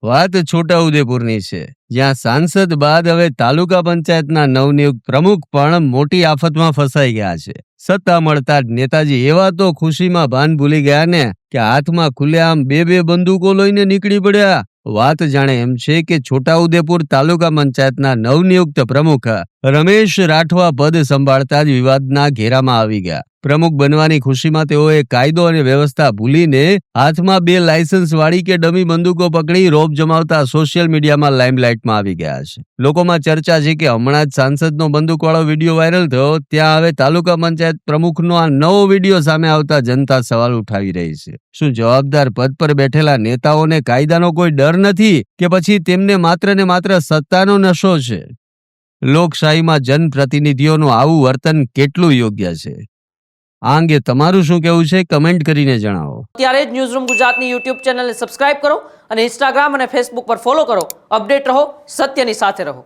વાત છોટાઉદેપુરની છે, જ્યાં સાંસદ બાદ હવે તાલુકા પંચાયતના નવનિયુક્ત પ્રમુખ પણ મોટી આફતમાં ફસાઈ ગયા છે. સત્તા મળતા જ નેતાજી એવા તો ખુશીમાં ભાન ભૂલી ગયા ને કે હાથમાં ખુલ્લેઆમ બે બંદૂકો લઈને નીકળી પડ્યા. વાત જાણે એમ છે કે છોટાઉદેપુર તાલુકા પંચાયતના નવનિયુક્ત પ્રમુખ રમેશ રાઠવા પદ સંભાળતા જ વિવાદના ઘેરામાં આવી ગયા. પ્રમુખ બનવાની ખુશીમાં તેઓએ કાયદો અને વ્યવસ્થા ભૂલીને હાથમાં 2 લાયસન્સ વાળી કે ડમી બંદૂકો પકડી રોબ જમાવતા સોશિયલ મીડિયામાં લાઇમલાઇટમાં આવી ગયા છે. લોકોમાં ચર્ચા છે કે હમણાં જ સાંસદનો બંદૂકવાળો વિડીયો વાયરલ થયો, ત્યાં હવે તાલુકા પંચાયત પ્રમુખનો આ નવો વિડીયો સામે આવતા જનતા સવાલ ઉઠાવી રહી છે. શું જવાબદાર પદ પર બેઠેલા નેતાઓને કાયદાનો કોઈ ડર નથી કે પછી તેમને માત્ર ને માત્ર સત્તાનો નશો છે? લોકશાહીમાં જનપ્રતિનિધિઓનું આવું વર્તન કેટલું યોગ્ય છે? આ અંગે તમારું શું કહેવું છે? કમેન્ટ કરીને જણાવો. ત્યારે જ ન્યૂઝરૂમ ગુજરાતની યુટ્યુબ ચેનલને સબસ્ક્રાઇબ કરો અને ઇન્સ્ટાગ્રામ અને ફેસબુક પર ફોલો કરો. અપડેટ રહો, સત્યની સાથે રહો.